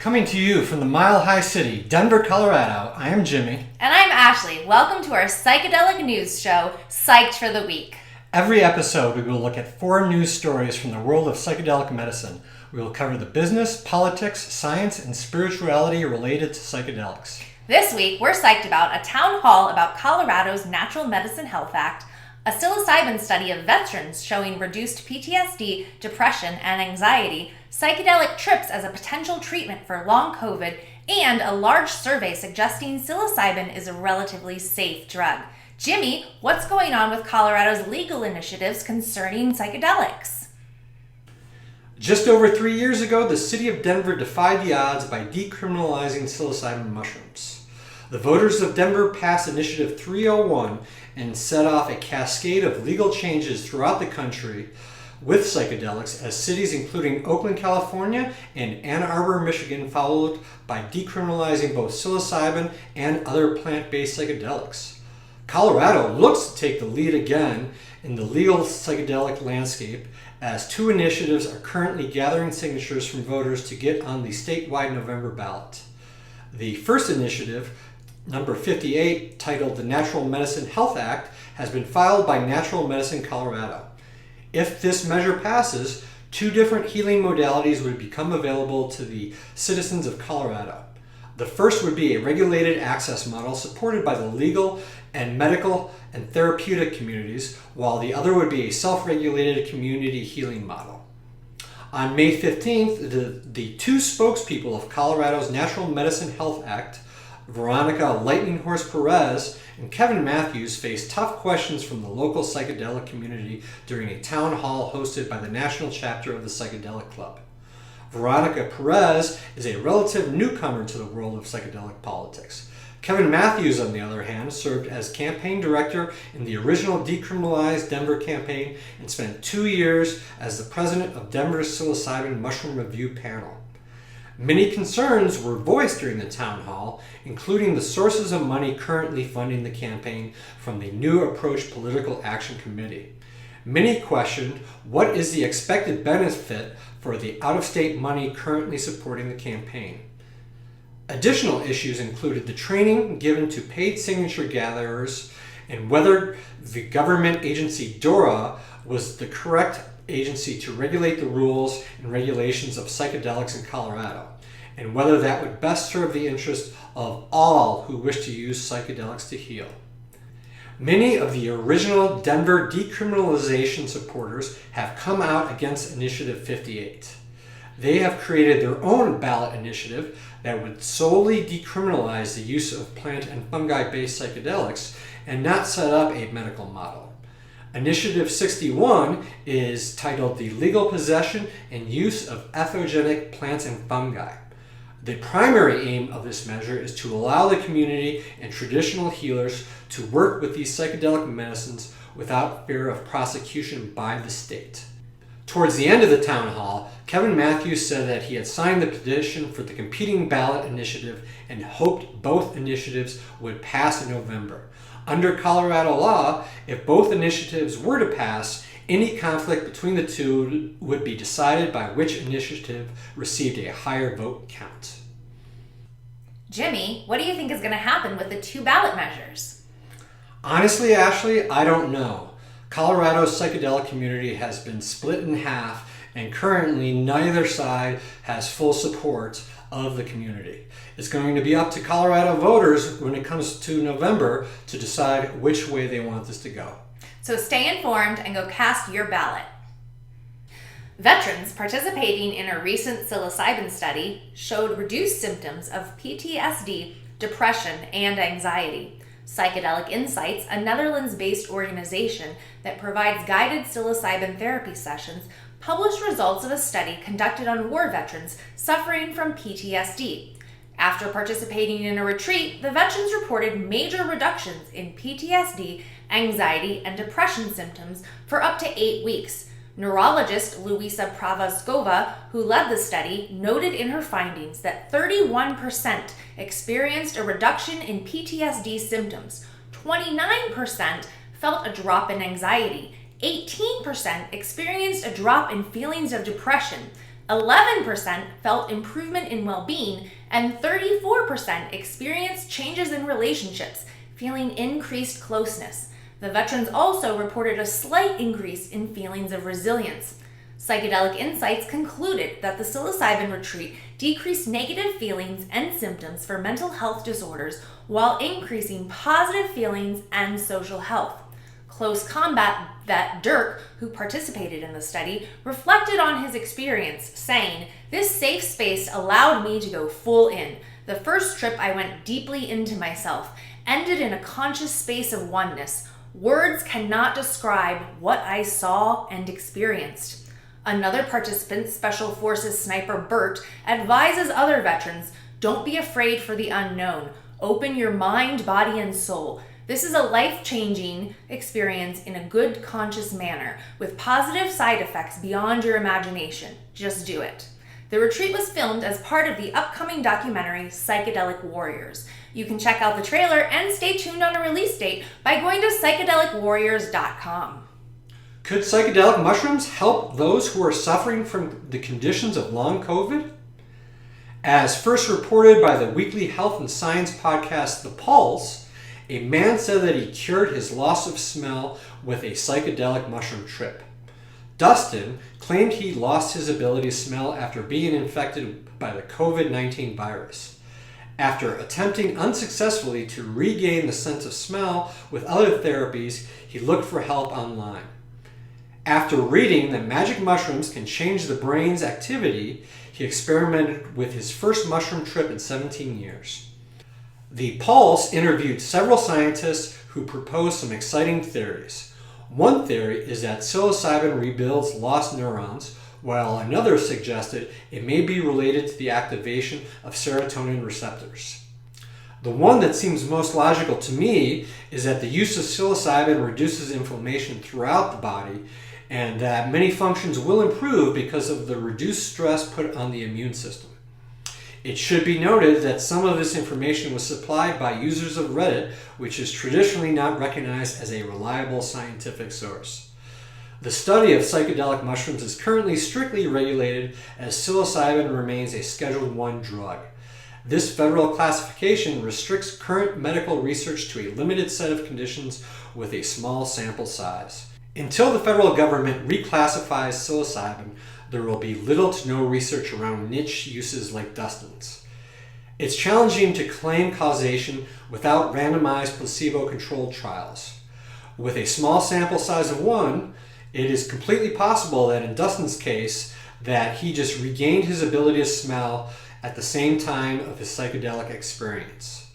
Coming to you from the Mile High City, Denver, Colorado, I am Jimmy. And I'm Ashley. Welcome to our Psychedelic news show, Psyched for the Week. Every episode, we will look at 4 news stories from the world of psychedelic medicine. We will cover the business, politics, science, and spirituality related to psychedelics. This week, we're psyched about a town hall about Colorado's Natural Medicine Health Act, a psilocybin study of veterans showing reduced PTSD, depression, and anxiety, psychedelic trips as a potential treatment for long COVID, and a large survey suggesting psilocybin is a relatively safe drug. Jimmy, what's going on with Colorado's legal initiatives concerning psychedelics? Just over 3 years ago, the city of Denver defied the odds by decriminalizing psilocybin mushrooms. The voters of Denver passed Initiative 301 and set off a cascade of legal changes throughout the country with psychedelics, as cities including Oakland, California and Ann Arbor, Michigan followed by decriminalizing both psilocybin and other plant-based psychedelics. Colorado looks to take the lead again in the legal psychedelic landscape, as 2 initiatives are currently gathering signatures from voters to get on the statewide November ballot. The first initiative, number 58, titled the Natural Medicine Health Act, has been filed by Natural Medicine Colorado. If this measure passes, 2 different healing modalities would become available to the citizens of Colorado. The first would be a regulated access model supported by the legal and medical and therapeutic communities, while the other would be a self-regulated community healing model. On May 15th, the 2 spokespeople of Colorado's Natural Medicine Health Act, Veronica Lightning Horse Perez and Kevin Matthews, faced tough questions from the local psychedelic community during a town hall hosted by the national chapter of the Psychedelic Club. Veronica Perez is a relative newcomer to the world of psychedelic politics. Kevin Matthews, on the other hand, served as campaign director in the original Decriminalize Denver campaign and spent 2 years as the president of Denver's Psilocybin Mushroom Review Panel. Many concerns were voiced during the town hall, including the sources of money currently funding the campaign from the New Approach Political Action Committee. Many questioned what is the expected benefit for the out-of-state money currently supporting the campaign. Additional issues included the training given to paid signature gatherers and whether the government agency DORA was the correct agency to regulate the rules and regulations of psychedelics in Colorado, and whether that would best serve the interest of all who wish to use psychedelics to heal. Many of the original Denver decriminalization supporters have come out against Initiative 58. They have created their own ballot initiative that would solely decriminalize the use of plant and fungi-based psychedelics and not set up a medical model. Initiative 61 is titled the Legal Possession and Use of Ethogenic Plants and Fungi. The primary aim of this measure is to allow the community and traditional healers to work with these psychedelic medicines without fear of prosecution by the state. Towards the end of the town hall, Kevin Matthews said that he had signed the petition for the competing ballot initiative and hoped both initiatives would pass in November. Under Colorado law, if both initiatives were to pass, any conflict between the 2 would be decided by which initiative received a higher vote count. Jimmy, what do you think is going to happen with the 2 ballot measures? Honestly, Ashley, I don't know. Colorado's psychedelic community has been split in half, and currently neither side has full support of the community. It's going to be up to Colorado voters when it comes to November to decide which way they want this to go. So stay informed and go cast your ballot. Veterans participating in a recent psilocybin study showed reduced symptoms of PTSD, depression, and anxiety. Psychedelic Insights, a Netherlands-based organization that provides guided psilocybin therapy sessions, published results of a study conducted on war veterans suffering from PTSD. After participating in a retreat, the veterans reported major reductions in PTSD, anxiety, and depression symptoms for up to 8 weeks. Neurologist Luisa Pravaskova, who led the study, noted in her findings that 31% experienced a reduction in PTSD symptoms, 29% felt a drop in anxiety, 18% experienced a drop in feelings of depression, 11% felt improvement in well-being, and 34% experienced changes in relationships, feeling increased closeness. The veterans also reported a slight increase in feelings of resilience. Psychedelic Insights concluded that the psilocybin retreat decreased negative feelings and symptoms for mental health disorders while increasing positive feelings and social health. Close combat vet Dirk, who participated in the study, reflected on his experience, saying, "This safe space allowed me to go full in. The first trip I went deeply into myself, ended in a conscious space of oneness. Words cannot describe what I saw and experienced." Another participant, Special Forces Sniper Bert, advises other veterans, "Don't be afraid for the unknown. Open your mind, body, and soul. This is a life-changing experience in a good, conscious manner, with positive side effects beyond your imagination. Just do it." The retreat was filmed as part of the upcoming documentary Psychedelic Warriors. You can check out the trailer and stay tuned on a release date by going to psychedelicwarriors.com. Could psychedelic mushrooms help those who are suffering from the conditions of long COVID? As first reported by the weekly health and science podcast The Pulse, a man said that he cured his loss of smell with a psychedelic mushroom trip. Dustin claimed he lost his ability to smell after being infected by the COVID-19 virus. After attempting unsuccessfully to regain the sense of smell with other therapies, he looked for help online. After reading that magic mushrooms can change the brain's activity, he experimented with his first mushroom trip in 17 years. The Pulse interviewed several scientists who proposed some exciting theories. One theory is that psilocybin rebuilds lost neurons, while another suggested it may be related to the activation of serotonin receptors. The one that seems most logical to me is that the use of psilocybin reduces inflammation throughout the body, and that many functions will improve because of the reduced stress put on the immune system. It should be noted that some of this information was supplied by users of Reddit, which is traditionally not recognized as a reliable scientific source. The study of psychedelic mushrooms is currently strictly regulated, as psilocybin remains a Schedule I drug. This federal classification restricts current medical research to a limited set of conditions with a small sample size. Until the federal government reclassifies psilocybin, there will be little to no research around niche uses like Dustin's. It's challenging to claim causation without randomized placebo-controlled trials. With a small sample size of 1, it is completely possible that in Dustin's case, that he just regained his ability to smell at the same time of his psychedelic experience.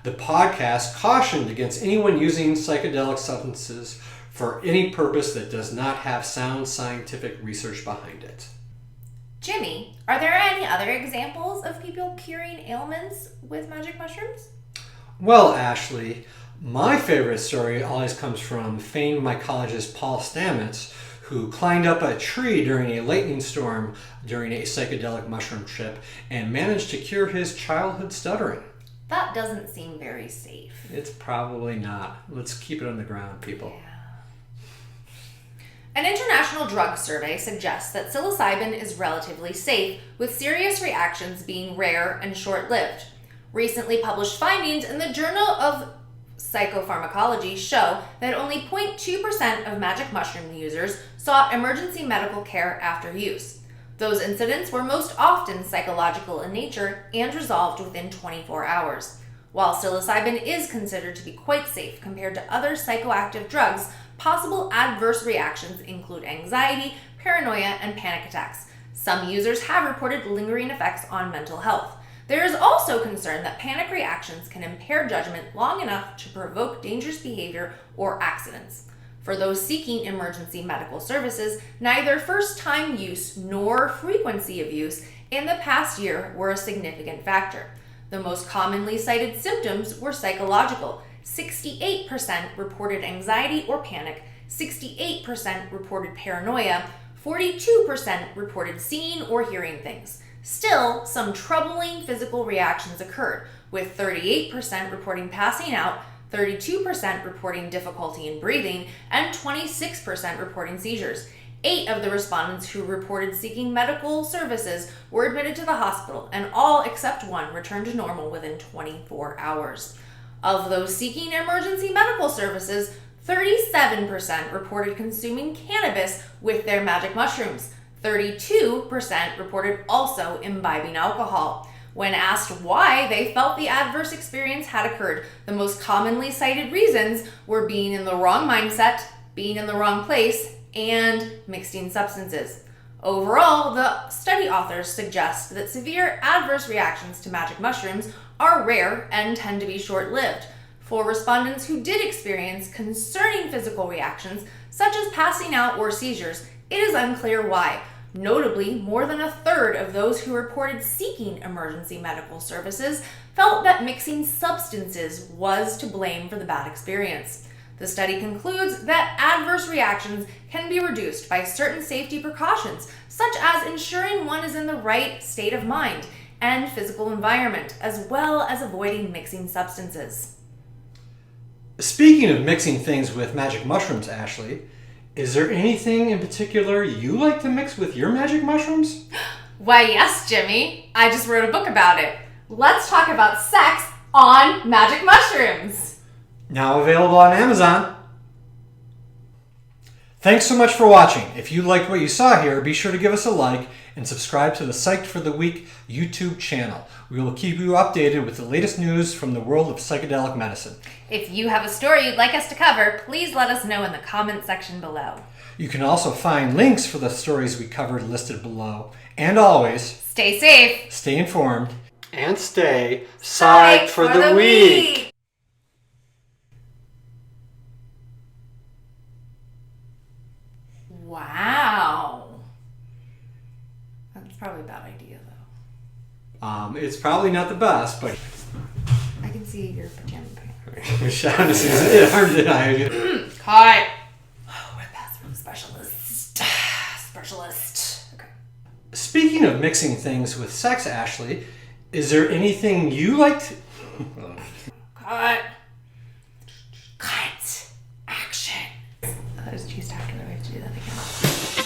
The podcast cautioned against anyone using psychedelic substances for any purpose that does not have sound scientific research behind it. Jimmy, are there any other examples of people curing ailments with magic mushrooms? Well, Ashley, my favorite story always comes from famed mycologist Paul Stamets, who climbed up a tree during a lightning storm during a psychedelic mushroom trip and managed to cure his childhood stuttering. That doesn't seem very safe. It's probably not. Let's keep it on the ground, people. Yeah. An international drug survey suggests that psilocybin is relatively safe, with serious reactions being rare and short-lived. Recently published findings in the Journal of Psychopharmacology show that only 0.2% of magic mushroom users sought emergency medical care after use. Those incidents were most often psychological in nature and resolved within 24 hours. While psilocybin is considered to be quite safe compared to other psychoactive drugs, possible adverse reactions include anxiety, paranoia, and panic attacks. Some users have reported lingering effects on mental health. There is also concern that panic reactions can impair judgment long enough to provoke dangerous behavior or accidents. For those seeking emergency medical services, neither first-time use nor frequency of use in the past year were a significant factor. The most commonly cited symptoms were psychological. 68% reported anxiety or panic, 68% reported paranoia, 42% reported seeing or hearing things. Still, some troubling physical reactions occurred, with 38% reporting passing out, 32% reporting difficulty in breathing, and 26% reporting seizures. 8 of the respondents who reported seeking medical services were admitted to the hospital, and all except one returned to normal within 24 hours. Of those seeking emergency medical services, 37% reported consuming cannabis with their magic mushrooms. 32% reported also imbibing alcohol. When asked why they felt the adverse experience had occurred, the most commonly cited reasons were being in the wrong mindset, being in the wrong place, and mixing substances. Overall, the study authors suggest that severe adverse reactions to magic mushrooms are rare and tend to be short-lived. For respondents who did experience concerning physical reactions, such as passing out or seizures, it is unclear why. Notably, more than a third of those who reported seeking emergency medical services felt that mixing substances was to blame for the bad experience. The study concludes that adverse reactions can be reduced by certain safety precautions, such as ensuring one is in the right state of mind and physical environment, as well as avoiding mixing substances. Speaking of mixing things with magic mushrooms, Ashley, is there anything in particular you like to mix with your magic mushrooms? Why, yes, Jimmy. I just wrote a book about it. Let's talk about sex on magic mushrooms. Now available on Amazon. Thanks so much for watching. If you liked what you saw here, be sure to give us a like and subscribe to the Psyched for the Week YouTube channel. We will keep you updated with the latest news from the world of psychedelic medicine. If you have a story you'd like us to cover, please let us know in the comment section below. You can also find links for the stories we covered listed below. And always, Stay safe. stay informed and stay psyched for the week. Wow. That's probably a bad idea, though. It's probably not the best, but I can see your pajama pants. Cut. Oh, we're password specialist. Okay. Speaking of mixing things with sex, Ashley, is there anything you like to... Cut. Cut. Action. I just choose after. I have to do that again.